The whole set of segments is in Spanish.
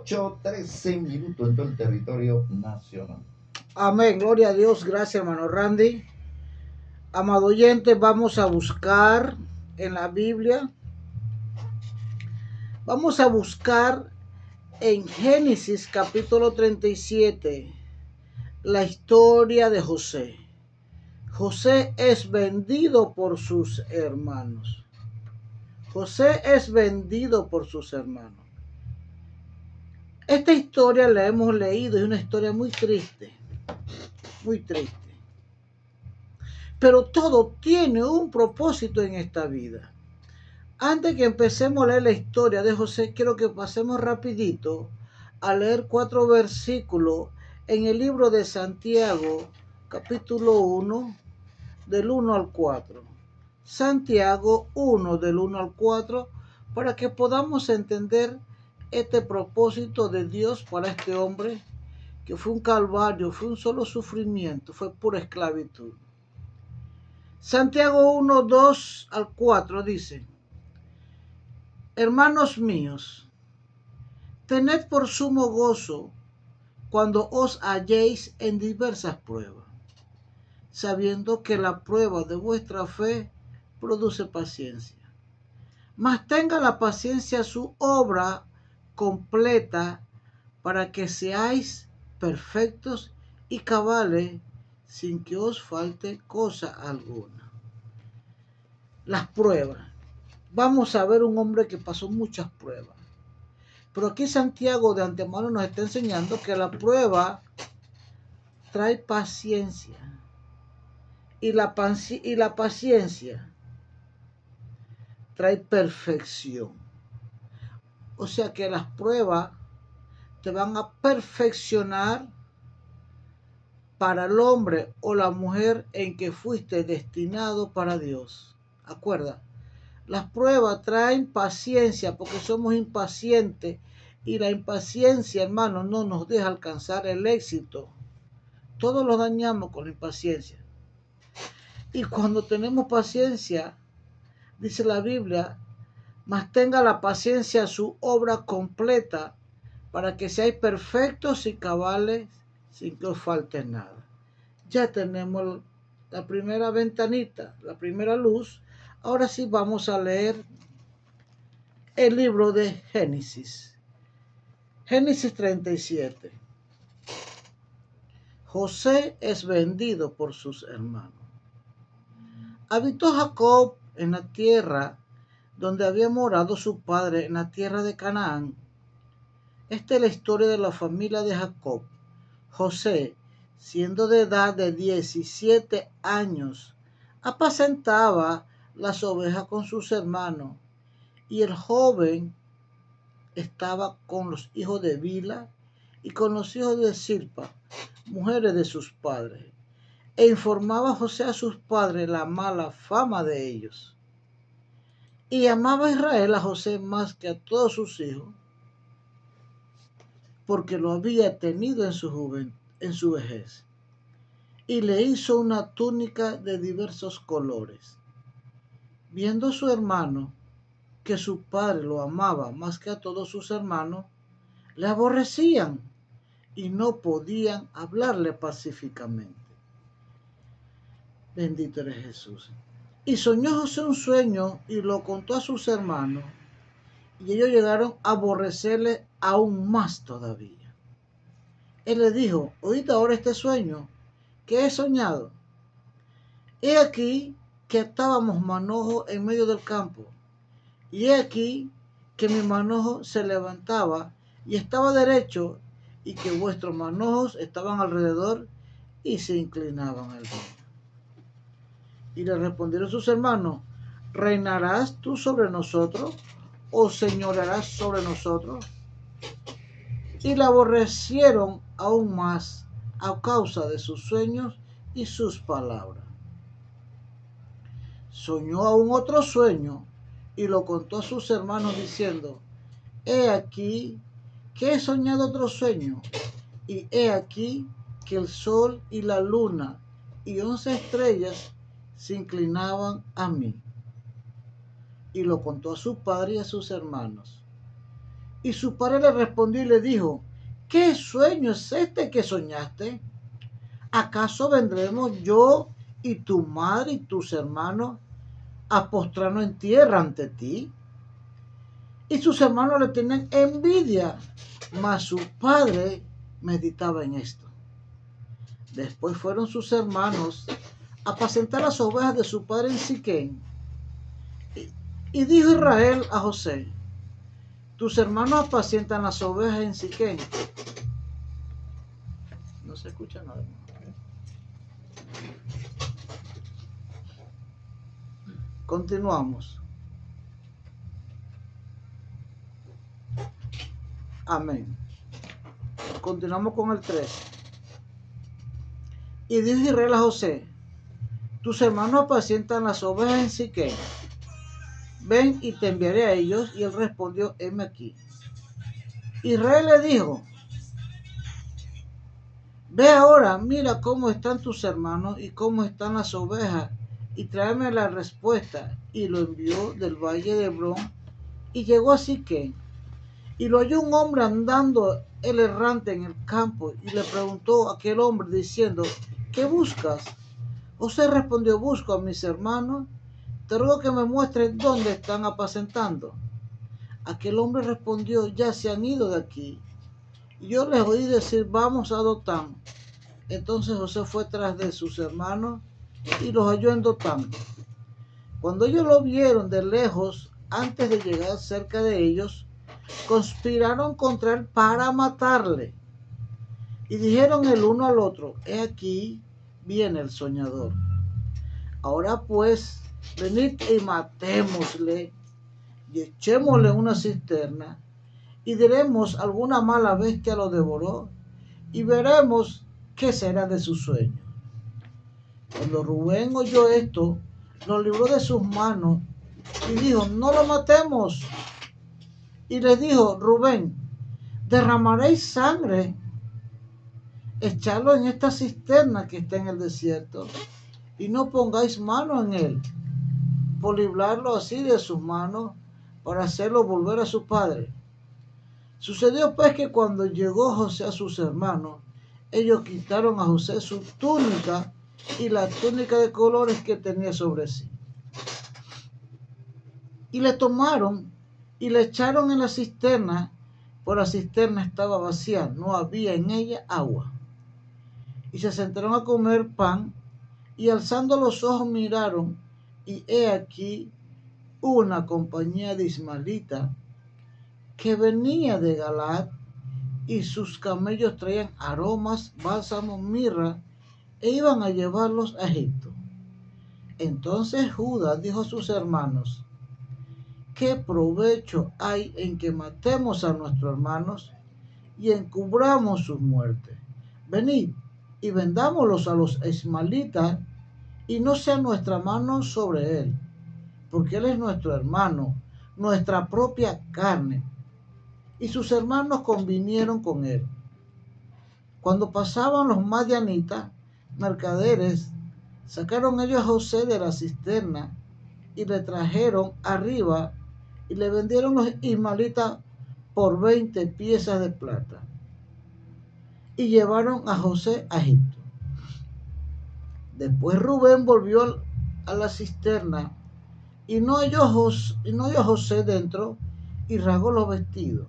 8:13 en todo el territorio nacional. Amén, gloria a Dios, gracias hermano Randy. Amado oyente, vamos a buscar en la Biblia, vamos a buscar en Génesis capítulo 37, la historia de José. José es vendido por sus hermanos. José es vendido por sus hermanos. Esta historia la hemos leído, es una historia muy triste, muy triste. Pero todo tiene un propósito en esta vida. Antes que empecemos a leer la historia de José, quiero que pasemos rapidito a leer 4 versículos en el libro de Santiago, capítulo 1, del 1 al 4. Santiago 1, del 1 al 4, para que podamos entender este propósito de Dios para este hombre, que fue un calvario, fue un solo sufrimiento, fue pura esclavitud. Santiago 1, 2 al 4 dice: Hermanos míos, tened por sumo gozo cuando os halléis en diversas pruebas, sabiendo que la prueba de vuestra fe produce paciencia. Mas tenga la paciencia su obra completa, para que seáis perfectos y cabales, sin que os falte cosa alguna. Las pruebas. Vamos a ver un hombre que pasó muchas pruebas. Pero aquí Santiago de antemano nos está enseñando que la prueba trae paciencia. Y la paciencia trae perfección. O sea que las pruebas te van a perfeccionar para el hombre o la mujer en que fuiste destinado para Dios. Acuerda, las pruebas traen paciencia porque somos impacientes y la impaciencia, hermano, no nos deja alcanzar el éxito. Todos lo dañamos con la impaciencia. Y cuando tenemos paciencia, dice la Biblia, mas tenga la paciencia su obra completa, para que seáis perfectos y cabales, sin que os falte nada. Ya tenemos la primera ventanita, la primera luz. Ahora sí vamos a leer el libro de Génesis. Génesis 37. José es vendido por sus hermanos. Habitó Jacob en la tierra donde había morado su padre, en la tierra de Canaán. Esta es la historia de la familia de Jacob. José, siendo de edad de 17 años, apacentaba las ovejas con sus hermanos, y el joven estaba con los hijos de Bila y con los hijos de Zilpa, mujeres de sus padres, e informaba a José a sus padres la mala fama de ellos. Y amaba a Israel a José más que a todos sus hijos, porque lo había tenido en su vejez, y le hizo una túnica de diversos colores. Viendo su hermano que su padre lo amaba más que a todos sus hermanos, le aborrecían y no podían hablarle pacíficamente. Bendito eres Jesús. Y soñó José un sueño y lo contó a sus hermanos, y ellos llegaron a aborrecerle aún más todavía. Él le dijo: oíd ahora este sueño que he soñado. He aquí que estábamos manojos en medio del campo, y he aquí que mi manojo se levantaba y estaba derecho, y que vuestros manojos estaban alrededor y se inclinaban al mío. Y le respondieron sus hermanos: ¿reinarás tú sobre nosotros o señorearás sobre nosotros? Y le aborrecieron aún más a causa de sus sueños y sus palabras. Soñó aún otro sueño y lo contó a sus hermanos diciendo: he aquí que he soñado otro sueño, y he aquí que el sol y la luna y 11 estrellas se inclinaban a mí. Y lo contó a su padre y a sus hermanos. Y su padre le respondió y le dijo: ¿qué sueño es este que soñaste? ¿Acaso vendremos yo y tu madre y tus hermanos a postrarnos en tierra ante ti? Y sus hermanos le tenían envidia, mas su padre meditaba en esto. Después fueron sus hermanos a apacentar las ovejas de su padre en Siquén. Y dijo Israel a José: tus hermanos apacientan las ovejas en Siquén. No se escucha nada. Continuamos. Amén. Continuamos con el 3. Y dijo Israel a José: tus hermanos apacientan las ovejas en Siquén. Ven y te enviaré a ellos. Y él respondió: heme aquí. Israel le dijo: ve ahora, mira cómo están tus hermanos y cómo están las ovejas, y tráeme la respuesta. Y lo envió del valle de Hebrón, y llegó a Siquén. Y lo halló un hombre andando el errante en el campo, y le preguntó a aquel hombre diciendo: ¿qué buscas? José respondió: busco a mis hermanos, te ruego que me muestres dónde están apacentando. Aquel hombre respondió: ya se han ido de aquí, y yo les oí decir: vamos a Dotán. Entonces José fue tras de sus hermanos y los halló en Dotán. Cuando ellos lo vieron de lejos, antes de llegar cerca de ellos, conspiraron contra él para matarle. Y dijeron el uno al otro: he aquí viene el soñador. Ahora pues, venid y matémosle, y echémosle una cisterna, y diremos: alguna mala bestia lo devoró, y veremos qué será de su sueño. Cuando Rubén oyó esto, lo libró de sus manos, y dijo: no lo matemos. Y les dijo Rubén: derramaréis sangre, echadlo en esta cisterna que está en el desierto, y no pongáis mano en él, por librarlo así de sus manos, para hacerlo volver a su padre. Sucedió pues que cuando llegó José a sus hermanos, ellos quitaron a José su túnica y la túnica de colores que tenía sobre sí. Y le tomaron y le echaron en la cisterna, pero la cisterna estaba vacía, no había en ella agua. Y se sentaron a comer pan, y alzando los ojos miraron, y he aquí una compañía de ismaelitas que venía de Galaad, y sus camellos traían aromas, bálsamo, mirra, e iban a llevarlos a Egipto. Entonces Judas dijo a sus hermanos: ¿qué provecho hay en que matemos a nuestros hermanos y encubramos su muerte? Venid y vendámoslos a los ismaelitas, y no sea nuestra mano sobre él, porque él es nuestro hermano, nuestra propia carne. Y sus hermanos convinieron con él. Cuando pasaban los madianitas, mercaderes, sacaron ellos a José de la cisterna y le trajeron arriba, y le vendieron los ismaelitas por 20 piezas de plata. Y llevaron a José a Egipto. Después Rubén volvió a la cisterna, y no halló a José dentro, y rasgó los vestidos.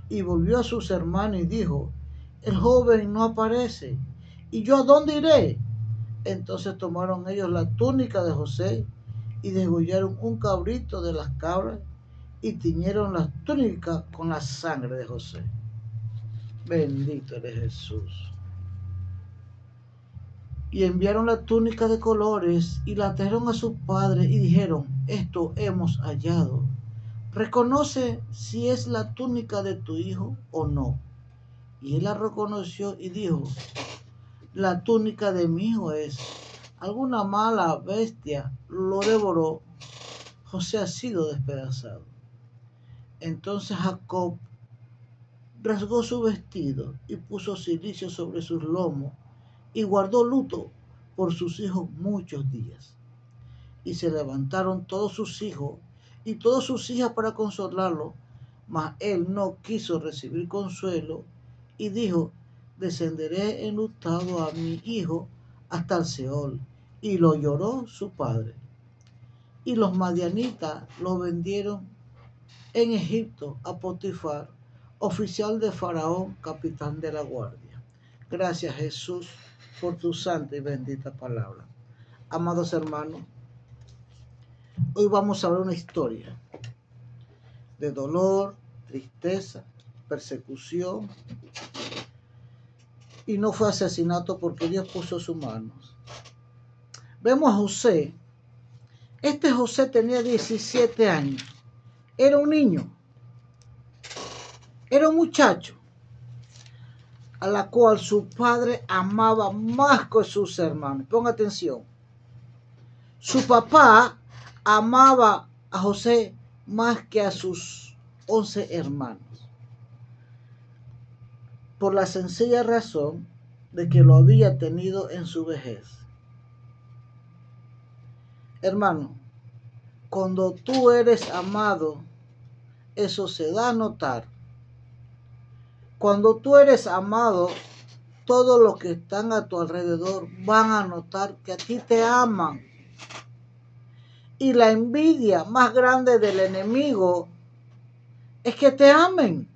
Y volvió a sus hermanos y dijo: el joven no aparece, ¿y yo a dónde iré? Entonces tomaron ellos la túnica de José, y degollaron un cabrito de las cabras, y tiñeron las túnicas con la sangre de José. Bendito eres Jesús. Y enviaron la túnica de colores, y la trajeron a su padre, y dijeron: esto hemos hallado. Reconoce si es la túnica de tu hijo o no. Y él la reconoció y dijo: la túnica de mi hijo es. Alguna mala bestia lo devoró. José ha sido despedazado. Entonces Jacob rasgó su vestido y puso cilicio sobre sus lomos, y guardó luto por sus hijos muchos días. Y se levantaron todos sus hijos y todas sus hijas para consolarlo, Mas él no quiso recibir consuelo y dijo: descenderé enlutado a mi hijo hasta el Seol. Y lo lloró su padre. Y los madianitas lo vendieron en Egipto a Potifar, oficial de Faraón, capitán de la guardia. Gracias, Jesús, por tu santa y bendita palabra. Amados hermanos, hoy vamos a ver una historia de dolor, tristeza, persecución, y no fue asesinato porque Dios puso sus manos. Vemos a José. Este José tenía 17 años. Era un niño. Era un muchacho a la cual su padre amaba más que sus hermanos. Ponga atención. Su papá amaba a José más que a sus 11 hermanos. Por la sencilla razón de que lo había tenido en su vejez. Hermano, cuando tú eres amado, eso se da a notar. Cuando tú eres amado, todos los que están a tu alrededor van a notar que a ti te aman. Y la envidia más grande del enemigo es que te amen.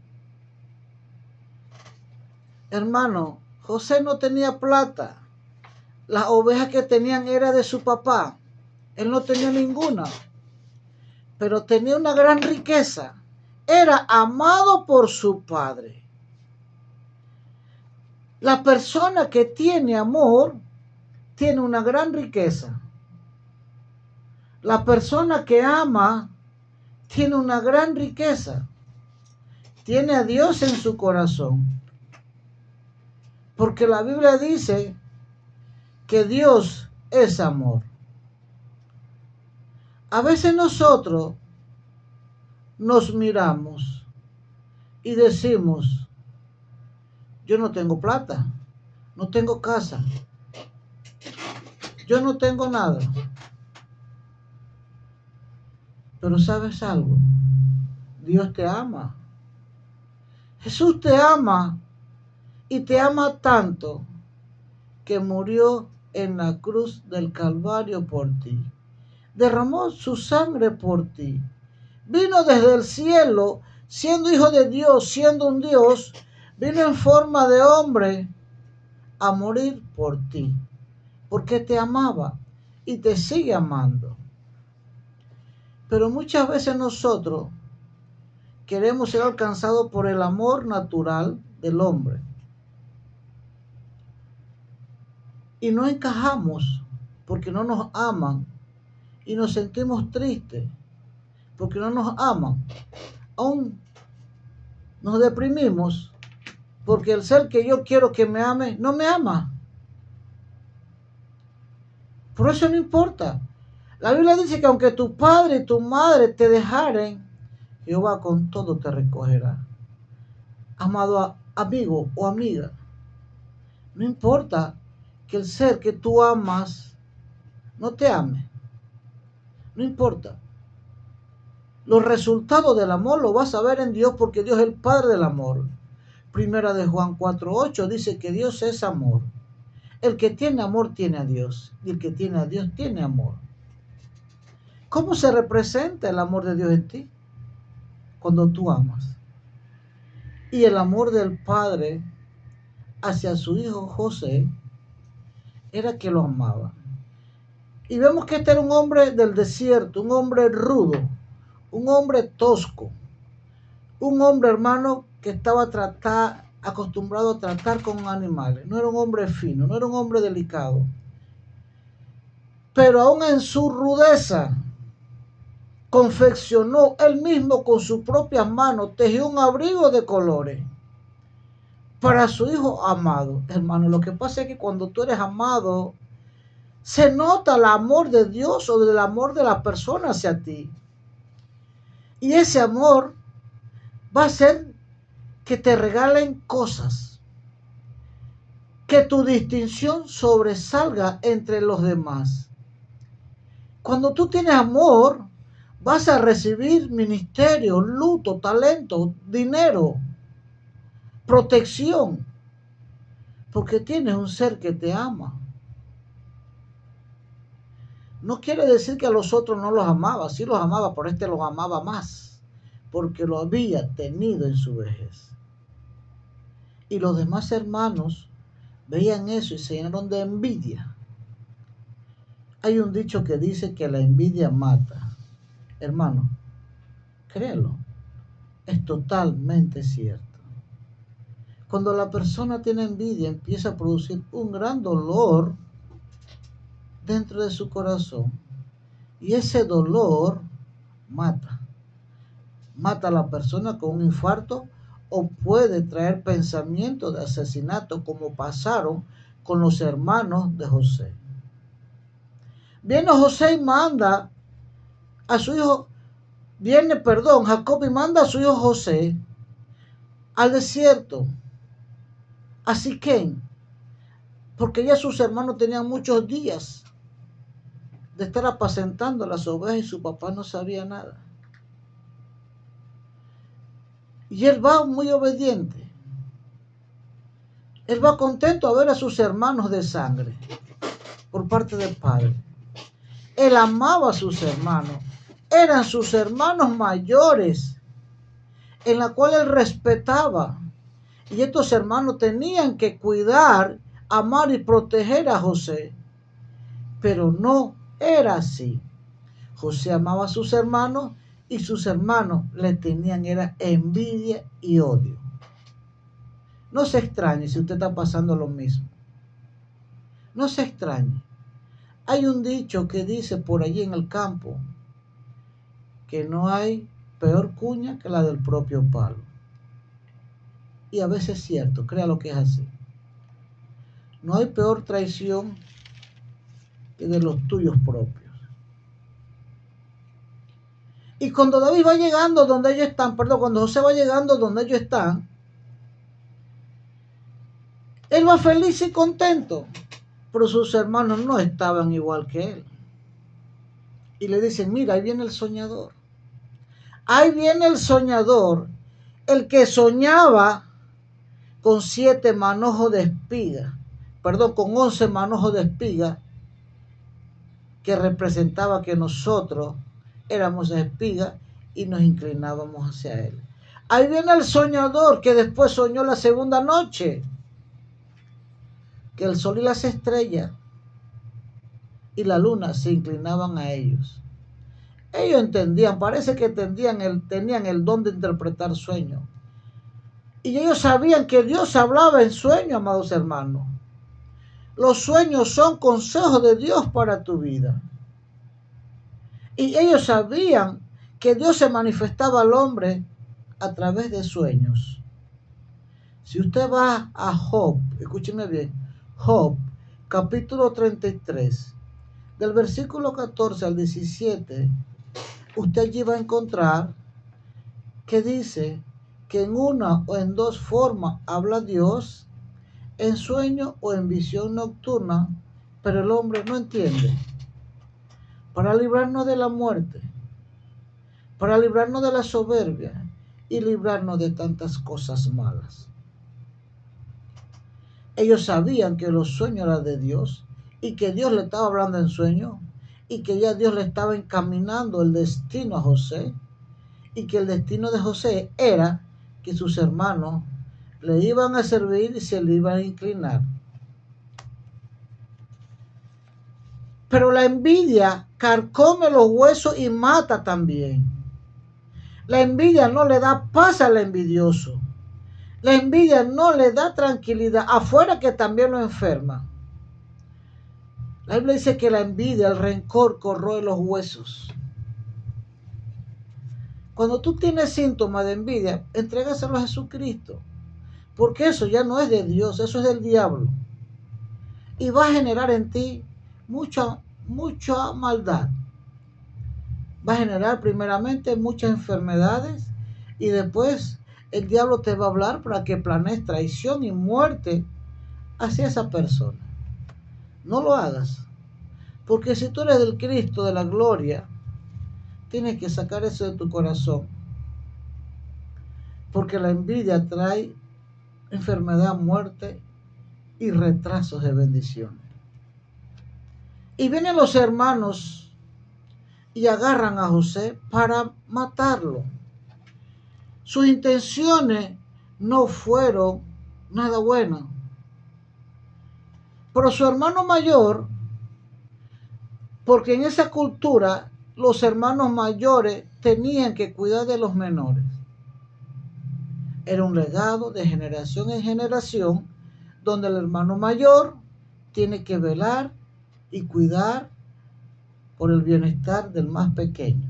Hermano, José no tenía plata. Las ovejas que tenían era de su papá. Él no tenía ninguna. Pero tenía una gran riqueza. Era amado por su padre. La persona que tiene amor tiene una gran riqueza. La persona que ama tiene una gran riqueza. Tiene a Dios en su corazón. Porque la Biblia dice que Dios es amor. A veces nosotros nos miramos y decimos: yo no tengo plata, no tengo casa, yo no tengo nada. Pero ¿sabes algo? Dios te ama. Jesús te ama y te ama tanto que murió en la cruz del Calvario por ti. Derramó su sangre por ti. Vino desde el cielo, siendo hijo de Dios, siendo un Dios, vino en forma de hombre a morir por ti, porque te amaba y te sigue amando. Pero muchas veces nosotros queremos ser alcanzados por el amor natural del hombre. Y no encajamos porque no nos aman. Y nos sentimos tristes porque no nos aman. Aún nos deprimimos porque el ser que yo quiero que me ame, no me ama. Por eso no importa. La Biblia dice que aunque tu padre y tu madre te dejaren, Jehová con todo te recogerá. Amado amigo o amiga, no importa que el ser que tú amas no te ame. No importa. Los resultados del amor lo vas a ver en Dios, porque Dios es el Padre del amor. Primera de Juan 4:8 dice que Dios es amor. El que tiene amor tiene a Dios, y el que tiene a Dios tiene amor. ¿Cómo se representa el amor de Dios en ti? Cuando tú amas. Y el amor del Padre hacia su hijo José era que lo amaba. Y vemos que este era un hombre del desierto, un hombre rudo, un hombre tosco, un hombre, hermano, que estaba acostumbrado a tratar con animales. No era un hombre fino, no era un hombre delicado. Pero aún en su rudeza, confeccionó él mismo con sus propias manos, tejió un abrigo de colores para su hijo amado. Hermano, lo que pasa es que cuando tú eres amado, se nota el amor de Dios o el amor de la persona hacia ti. Y ese amor va a hacer que te regalen cosas, que tu distinción sobresalga entre los demás. Cuando tú tienes amor, vas a recibir ministerio, luto, talento, dinero, protección, porque tienes un ser que te ama. No quiere decir que a los otros no los amaba, sí los amaba, pero este los amaba más, porque lo había tenido en su vejez. Y los demás hermanos veían eso y se llenaron de envidia. Hay un dicho que dice que la envidia mata. Hermano, créelo, es totalmente cierto. Cuando la persona tiene envidia, empieza a producir un gran dolor dentro de su corazón. Y ese dolor mata. Mata a la persona con un infarto o puede traer pensamientos de asesinato como pasaron con los hermanos de José. Viene José y manda a su hijo, Jacob y manda a su hijo José al desierto, a Siquén, porque ya sus hermanos tenían muchos días de estar apacentando las ovejas y su papá no sabía nada. Y él va muy obediente. Él va contento a ver a sus hermanos de sangre por parte del padre. Él amaba a sus hermanos. Eran sus hermanos mayores, en la cual él respetaba. Y estos hermanos tenían que cuidar, amar y proteger a José. Pero no era así. José amaba a sus hermanos y sus hermanos le tenían era envidia y odio. No se extrañe si usted está pasando lo mismo. No se extrañe. Hay un dicho que dice por allí en el campo que no hay peor cuña que la del propio palo. Y a veces es cierto, créalo que es así. No hay peor traición que de los tuyos propios. Y cuando David va llegando donde ellos están, cuando José va llegando donde ellos están, él va feliz y contento, pero sus hermanos no estaban igual que él. Y le dicen, mira, ahí viene el soñador. Ahí viene el soñador, el que soñaba con 7 manojos de espiga, con 11 manojos de espiga, que representaba que nosotros éramos espigas y nos inclinábamos hacia él. Ahí viene el soñador que después soñó la segunda noche, que el sol y las estrellas y la luna se inclinaban a ellos. Ellos entendían, parece que tenían el don de interpretar sueños. Y ellos sabían que Dios hablaba en sueños, amados hermanos. Los sueños son consejos de Dios para tu vida. Y ellos sabían que Dios se manifestaba al hombre a través de sueños. Si usted va a Job, escúcheme bien, Job, capítulo 33, del versículo 14 al 17, usted allí va a encontrar que dice que en una o en 2 formas habla Dios, en sueño o en visión nocturna, pero el hombre no entiende. Para librarnos de la muerte, para librarnos de la soberbia y librarnos de tantas cosas malas. Ellos sabían que los sueños eran de Dios y que Dios le estaba hablando en sueño y que ya Dios le estaba encaminando el destino a José y que el destino de José era que sus hermanos le iban a servir y se le iban a inclinar. Pero la envidia carcome los huesos y mata también. La envidia no le da paz al envidioso. La envidia no le da tranquilidad, afuera que también lo enferma. La Biblia dice que la envidia, el rencor corroe los huesos. Cuando tú tienes síntomas de envidia, entrégaselo a Jesucristo. Porque eso ya no es de Dios, eso es del diablo. Y va a generar en ti mucha maldad. Va a generar primeramente muchas enfermedades y después el diablo te va a hablar para que planees traición y muerte hacia esa persona. No lo hagas, porque si tú eres del Cristo de la gloria, Tienes que sacar eso de tu corazón. Porque la envidia trae enfermedad, muerte y retrasos de bendiciones. Y vienen los hermanos y agarran a José para matarlo. Sus intenciones no fueron nada buenas. Pero su hermano mayor, porque en esa cultura los hermanos mayores tenían que cuidar de los menores. Era un legado de generación en generación donde el hermano mayor tiene que velar y cuidar por el bienestar del más pequeño.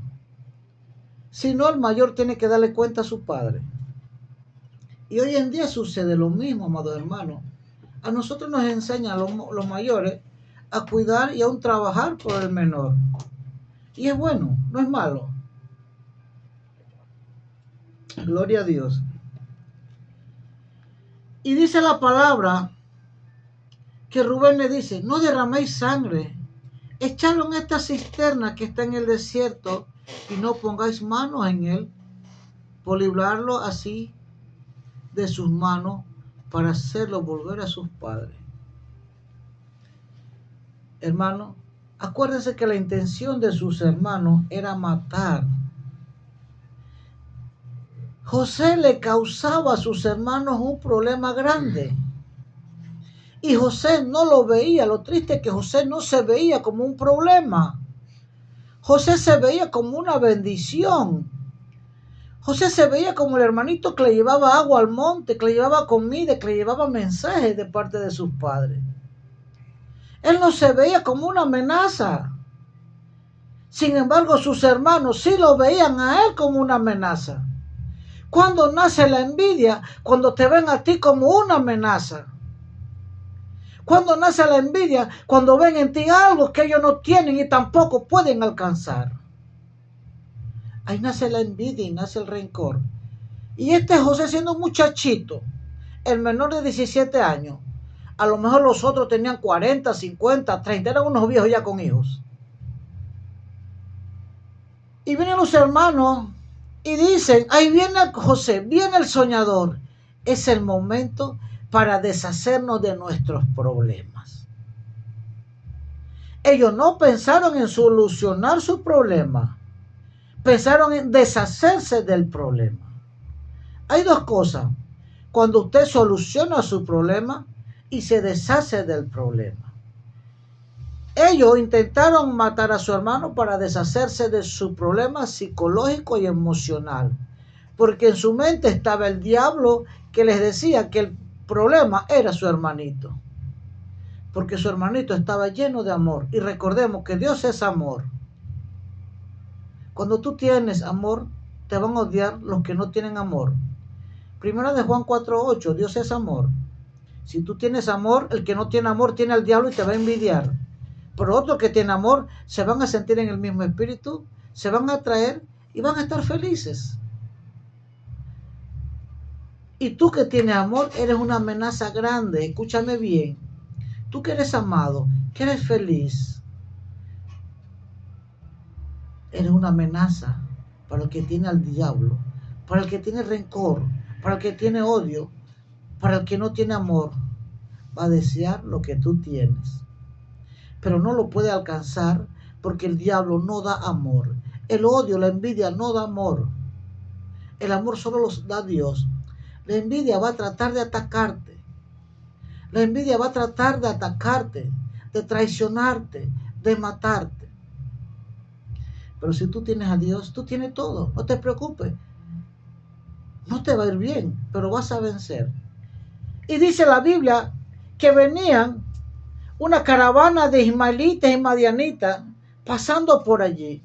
Si no, el mayor tiene que darle cuenta a su padre. Y hoy en día sucede lo mismo, amados hermanos. A nosotros nos enseñan los mayores a cuidar y aún trabajar por el menor. Y es bueno, no es malo. Gloria a Dios. Y dice la palabra que Rubén le dice, no derraméis sangre, echadlo en esta cisterna que está en el desierto y no pongáis manos en él, por librarlo así de sus manos para hacerlo volver a sus padres. Hermano, acuérdense que la intención de sus hermanos era matar. José le causaba a sus hermanos un problema grande. Y José no lo veía. Lo triste es que José no se veía como un problema. José se veía como una bendición. José se veía como el hermanito que le llevaba agua al monte, que le llevaba comida, que le llevaba mensajes de parte de sus padres. Él no se veía como una amenaza. Sin embargo, sus hermanos sí lo veían a él como una amenaza. Cuando nace la envidia, cuando te ven a ti como una amenaza. Cuando nace la envidia, cuando ven en ti algo que ellos no tienen y tampoco pueden alcanzar. Ahí nace la envidia y nace el rencor. Y este José, siendo un muchachito, el menor de 17 años, a lo mejor los otros tenían 40, 50, 30, eran unos viejos ya con hijos. Y vienen los hermanos y dicen, ahí viene José, viene el soñador. Es el momento para deshacernos de nuestros problemas. Ellos no pensaron en solucionar su problema, pensaron en deshacerse del problema. Hay dos cosas, cuando usted soluciona su problema y se deshace del problema. Ellos intentaron matar a su hermano para deshacerse de su problema psicológico y emocional, porque en su mente estaba el diablo que les decía que el problema era su hermanito, porque su hermanito estaba lleno de amor. Y recordemos que Dios es amor. Cuando tú tienes amor, te van a odiar los que no tienen amor. Primera de Juan 4:8, Dios es amor. Si tú tienes amor, el que no tiene amor tiene al diablo y te va a envidiar. Pero otros que tienen amor se van a sentir en el mismo espíritu, se van a atraer y van a estar felices. Y tú que tienes amor, eres una amenaza grande. Escúchame bien. Tú que eres amado, que eres feliz, eres una amenaza para el que tiene al diablo, para el que tiene rencor, para el que tiene odio, para el que no tiene amor. Va a desear lo que tú tienes, pero no lo puede alcanzar porque el diablo no da amor. El odio, la envidia no da amor. El amor solo los da Dios. La envidia va a tratar de atacarte. La envidia va a tratar de atacarte, de traicionarte, de matarte. Pero si tú tienes a Dios, tú tienes todo. No te preocupes. No te va a ir bien, pero vas a vencer. Y dice la Biblia que venían una caravana de ismaelitas y madianitas pasando por allí.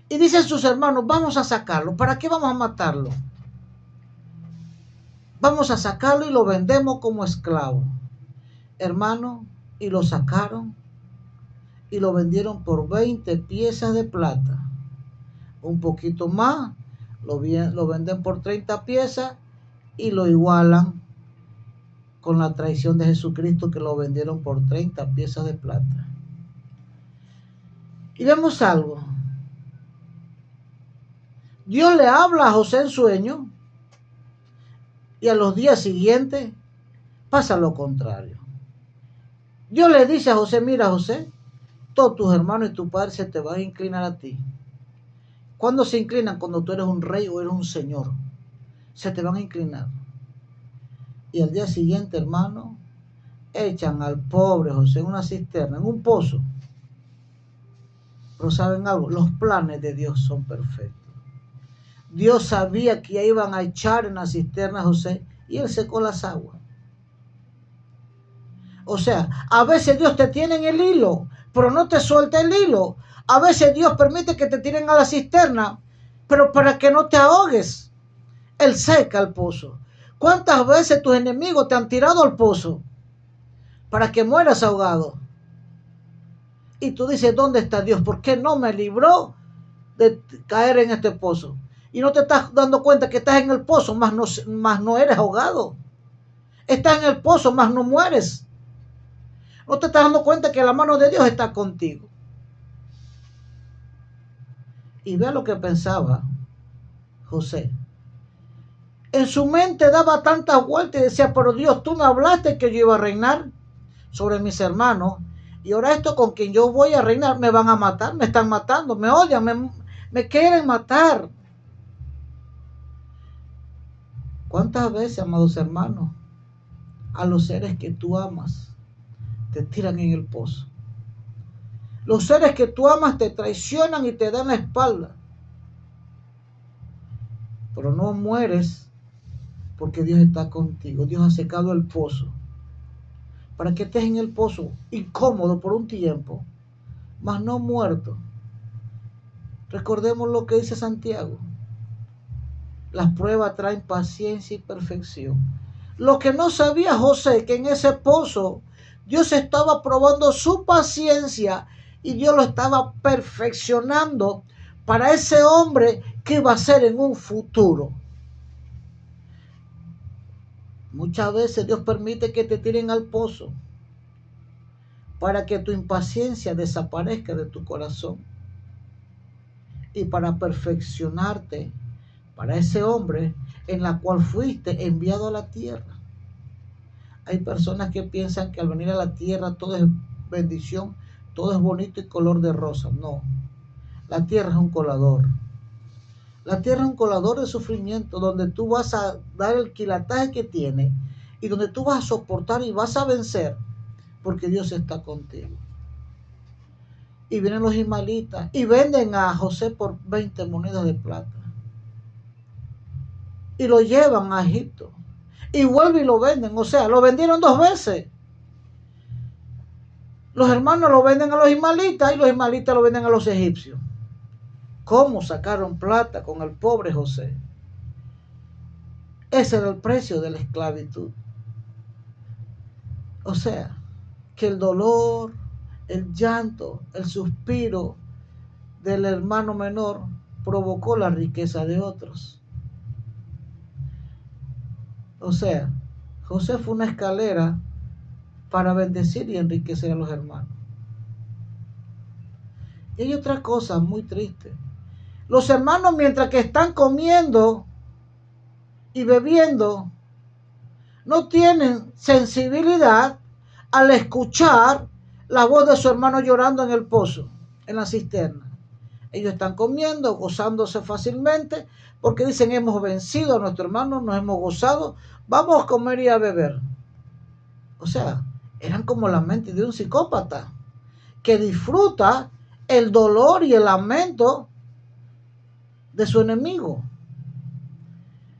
Y dicen sus hermanos, vamos a sacarlo. ¿Para qué vamos a matarlo? Vamos a sacarlo y lo vendemos como esclavo. Hermano, y lo sacaron y lo vendieron por 20 piezas de plata. Un poquito más, lo venden por 30 piezas y lo igualan con la traición de Jesucristo, que lo vendieron por 30 piezas de plata. Y vemos algo. Dios le habla a José en sueño y a los días siguientes pasa lo contrario. Dios le dice a José, mira José, todos tus hermanos y tu padre se te van a inclinar a ti. ¿Cuándo se inclinan? Cuando tú eres un rey o eres un señor. Se te van a inclinar. Y al día siguiente, hermano, echan al pobre José en una cisterna, en un pozo. Pero ¿saben algo? Los planes de Dios son perfectos. Dios sabía que ya iban a echar en la cisterna a José y él secó las aguas. O sea, a veces Dios te tiene en el hilo, pero no te suelta el hilo. A veces Dios permite que te tiren a la cisterna, pero para que no te ahogues. Él seca el pozo. ¿Cuántas veces tus enemigos te han tirado al pozo para que mueras ahogado? Y tú dices, ¿dónde está Dios? ¿Por qué no me libró de caer en este pozo? Y no te estás dando cuenta que estás en el pozo, más no eres ahogado. Estás en el pozo, más no mueres. No te estás dando cuenta que la mano de Dios está contigo. Y vea lo que pensaba José. En su mente daba tantas vueltas y decía, pero Dios, tú me hablaste que yo iba a reinar sobre mis hermanos. Y ahora esto con quien yo voy a reinar me van a matar, me están matando, me odian, me quieren matar. ¿Cuántas veces, amados hermanos, a los seres que tú amas te tiran en el pozo? Los seres que tú amas te traicionan y te dan la espalda. Pero no mueres porque Dios está contigo. Dios ha secado el pozo para que estés en el pozo incómodo por un tiempo, mas no muerto. Recordemos lo que dice Santiago. Las pruebas traen paciencia y perfección. Lo que no sabía José, que en ese pozo Dios estaba probando su paciencia y Dios lo estaba perfeccionando para ese hombre que iba a ser en un futuro. Muchas veces Dios permite que te tiren al pozo para que tu impaciencia desaparezca de tu corazón y para perfeccionarte para ese hombre en la cual fuiste enviado a la tierra. Hay personas que piensan que al venir a la tierra todo es bendición, todo es bonito y color de rosa. No, la tierra es un colador. La tierra es un colador de sufrimiento donde tú vas a dar el quilataje que tiene y donde tú vas a soportar y vas a vencer porque Dios está contigo. Y vienen los ismaelitas y venden a José por 20 monedas de plata. Y lo llevan a Egipto. Y vuelven y lo venden. O sea, lo vendieron 2 veces. Los hermanos lo venden a los ismaelitas y los ismaelitas lo venden a los egipcios. ¿Cómo sacaron plata con el pobre José? Ese era el precio de la esclavitud. O sea, que el dolor, el llanto, el suspiro del hermano menor provocó la riqueza de otros. O sea, José fue una escalera para bendecir y enriquecer a los hermanos. Y hay otra cosa muy triste. Los hermanos, mientras que están comiendo y bebiendo, no tienen sensibilidad al escuchar la voz de su hermano llorando en el pozo, en la cisterna. Ellos están comiendo, gozándose fácilmente, porque dicen, hemos vencido a nuestro hermano, nos hemos gozado, vamos a comer y a beber. O sea, eran como la mente de un psicópata, que disfruta el dolor y el lamento de su enemigo.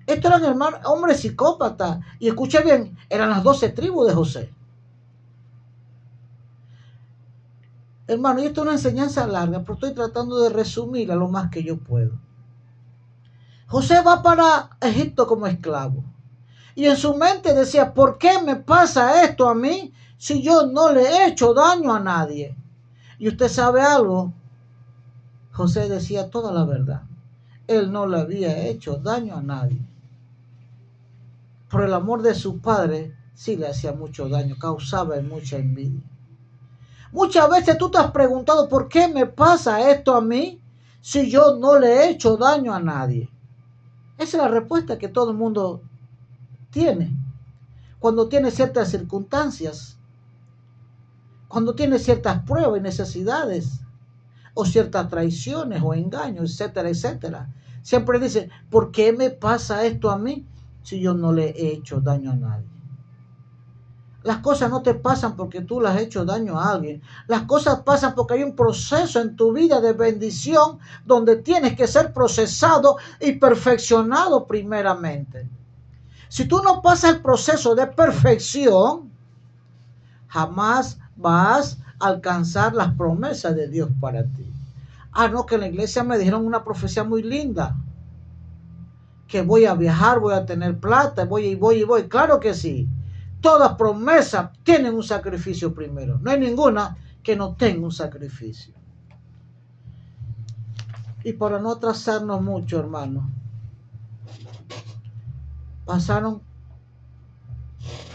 Estos eran hermanos, hombres psicópatas. Y escuche bien, eran las 12 tribus de José. Hermano, y esto es una enseñanza larga, pero estoy tratando de resumirla lo más que yo puedo. José va para Egipto como esclavo. Y en su mente decía, ¿por qué me pasa esto a mí si yo no le he hecho daño a nadie? Y usted sabe algo, José decía toda la verdad. Él no le había hecho daño a nadie. Por el amor de su padre, sí le hacía mucho daño, causaba mucha envidia. Muchas veces tú te has preguntado, ¿por qué me pasa esto a mí? si yo no le he hecho daño a nadie? Esa es la respuesta que todo el mundo tiene cuando tiene ciertas circunstancias, cuando tiene ciertas pruebas y necesidades, o ciertas traiciones o engaños, etcétera, etcétera. Siempre dice, ¿por qué me pasa esto a mí si yo no le he hecho daño a nadie? Las cosas no te pasan porque tú le has hecho daño a alguien. Las cosas pasan porque hay un proceso en tu vida de bendición donde tienes que ser procesado y perfeccionado primeramente. Si tú no pasas el proceso de perfección, jamás vas a alcanzar las promesas de Dios para ti. Ah, no, que en la iglesia me dijeron una profecía muy linda, que voy a viajar, voy a tener plata, voy. Claro que sí. Todas promesas tienen un sacrificio primero. No hay ninguna que no tenga un sacrificio. Y para no atrasarnos mucho, hermano, pasaron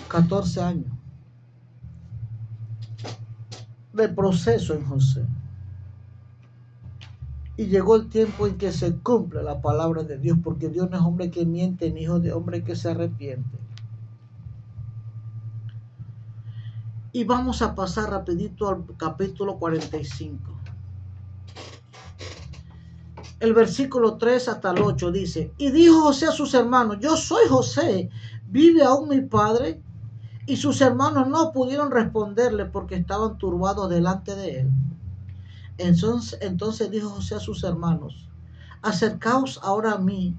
14 años de proceso en José. Y llegó el tiempo en que se cumple la palabra de Dios, porque Dios no es hombre que miente, ni hijo de hombre que se arrepiente. Y vamos a pasar rapidito al capítulo 45. El versículo 3 hasta el 8 dice, y dijo José a sus hermanos, yo soy José, ¿vive aún mi padre? Y sus hermanos no pudieron responderle porque estaban turbados delante de él. Entonces dijo José a sus hermanos, acercaos ahora a mí.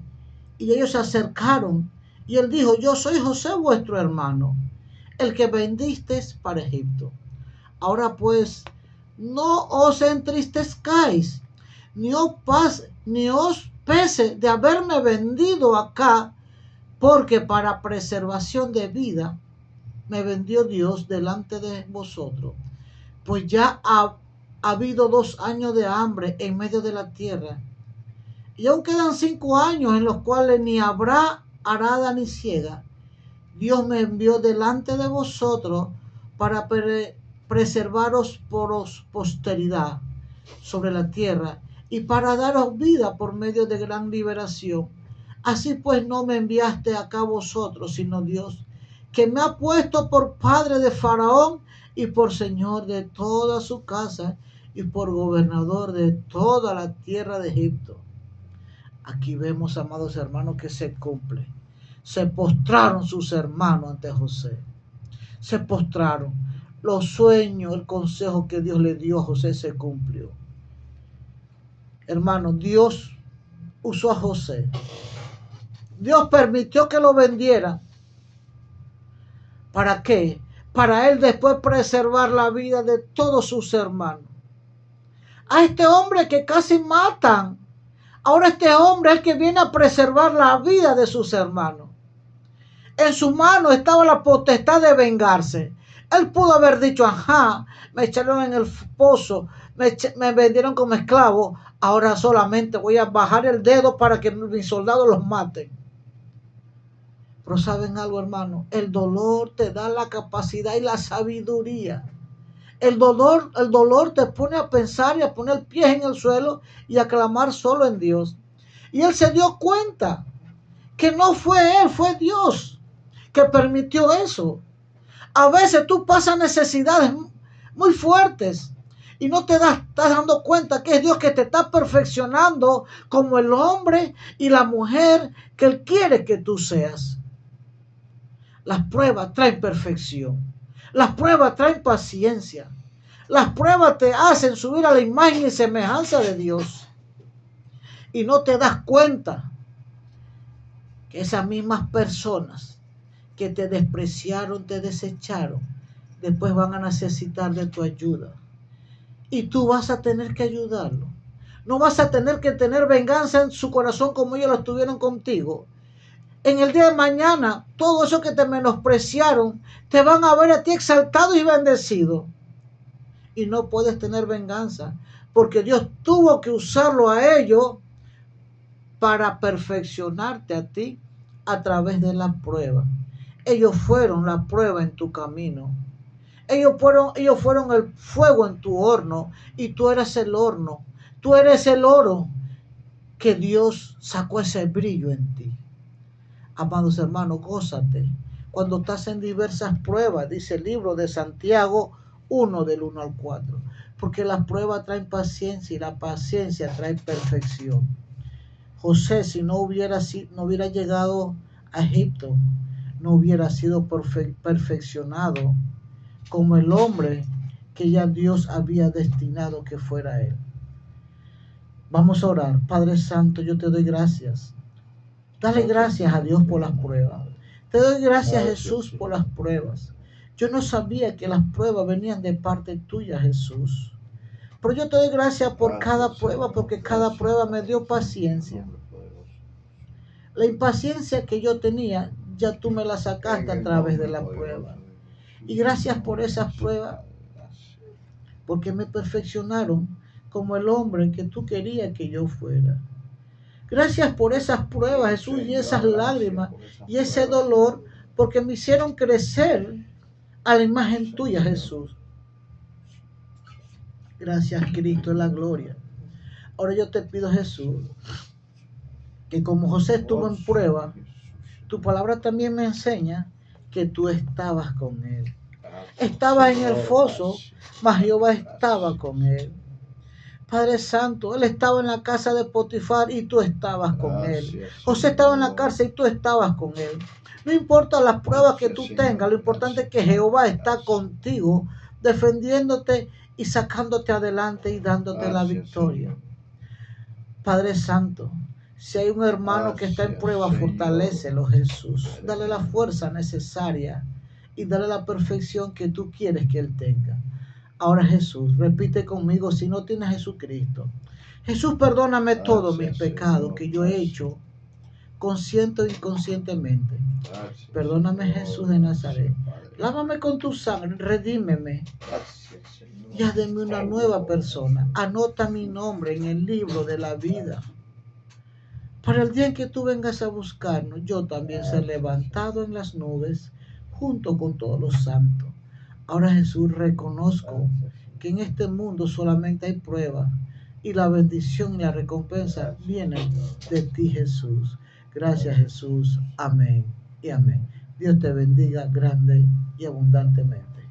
Y ellos se acercaron, y él dijo, yo soy José vuestro hermano, el que vendisteis para Egipto. Ahora pues, no os entristezcáis, ni os pese de haberme vendido acá, porque para preservación de vida me vendió Dios delante de vosotros. Pues ya ha habido 2 años de hambre en medio de la tierra, y aún quedan 5 años en los cuales ni habrá arada ni siega. Dios me envió delante de vosotros para preservaros por posteridad sobre la tierra y para daros vida por medio de gran liberación. Así pues no me enviaste acá vosotros, sino Dios, que me ha puesto por padre de Faraón y por señor de toda su casa y por gobernador de toda la tierra de Egipto. Aquí vemos, amados hermanos, que se cumple. Se postraron sus hermanos ante José. Se postraron. Los sueños, el consejo que Dios le dio a José se cumplió. Hermano, Dios usó a José. Dios permitió que lo vendiera. ¿Para qué? Para él después preservar la vida de todos sus hermanos. A este hombre que casi matan. Ahora este hombre es el que viene a preservar la vida de sus hermanos. En sus manos estaba la potestad de vengarse. Él pudo haber dicho, ajá, me echaron en el pozo, me vendieron como esclavo, ahora solamente voy a bajar el dedo para que mis soldados los maten. Pero ¿saben algo, hermano? El dolor te da la capacidad y la sabiduría. El dolor te pone a pensar y a poner pies en el suelo y a clamar solo en Dios. Y él se dio cuenta que no fue él, fue Dios que permitió eso. A veces tú pasas necesidades muy fuertes y no te estás dando cuenta que es Dios que te está perfeccionando como el hombre y la mujer que Él quiere que tú seas. Las pruebas traen perfección. Las pruebas traen paciencia. Las pruebas te hacen subir a la imagen y semejanza de Dios. Y no te das cuenta que esas mismas personas que te despreciaron, te desecharon, después van a necesitar de tu ayuda. Y tú vas a tener que ayudarlo. No vas a tener que tener venganza en su corazón como ellos lo tuvieron contigo. En el día de mañana, todo eso que te menospreciaron, te van a ver a ti exaltado y bendecido. Y no puedes tener venganza, porque Dios tuvo que usarlo a ellos para perfeccionarte a ti a través de la prueba. Ellos fueron la prueba en tu camino. Ellos fueron el fuego en tu horno y tú eres el horno. Tú eres el oro que Dios sacó ese brillo en ti. Amados hermanos, gózate. Cuando estás en diversas pruebas, dice el libro de Santiago 1 del 1 al 4. Porque las pruebas traen paciencia y la paciencia trae perfección. José, si no hubiera llegado a Egipto, no hubiera sido perfeccionado como el hombre que ya Dios había destinado que fuera él. Vamos a orar. Padre Santo, yo te doy gracias. Dale gracias a Dios por las pruebas. Te doy gracias, Jesús, por las pruebas. Yo no sabía que las pruebas venían de parte tuya, Jesús. Pero yo te doy gracias por cada prueba, porque cada prueba me dio paciencia. La impaciencia que yo tenía, ya tú me la sacaste a través de la prueba. Y gracias por esas pruebas, porque me perfeccionaron como el hombre que tú querías que yo fuera. Gracias por esas pruebas, Jesús, y esas lágrimas y ese dolor, porque me hicieron crecer a la imagen tuya, Jesús. Gracias, Cristo, en la gloria. Ahora yo te pido, Jesús, que como José estuvo en prueba, tu palabra también me enseña que tú estabas con él. Estaba en el foso, mas Jehová estaba con él. Padre Santo, él estaba en la casa de Potifar y tú estabas con él. José estaba en la cárcel y tú estabas con él. No importa las pruebas que tú tengas, lo importante es que Jehová está contigo, defendiéndote y sacándote adelante y dándote la victoria. Padre Santo, si hay un hermano que está en prueba, fortalécelo, Jesús. Dale la fuerza necesaria y dale la perfección que tú quieres que él tenga. Ahora, Jesús, repite conmigo, si no tienes a Jesucristo. Jesús, perdóname todos mis pecados que yo he hecho, consciente o inconscientemente. Perdóname, Jesús de Nazaret. Lávame con tu sangre, redímeme. Y haz de mí una nueva persona. Anota mi nombre en el libro de la vida. Para el día en que tú vengas a buscarnos, yo también seré levantado en las nubes junto con todos los santos. Ahora, Jesús, reconozco que en este mundo solamente hay pruebas y la bendición y la recompensa vienen de ti, Jesús. Gracias, Jesús. Amén y amén. Dios te bendiga grande y abundantemente.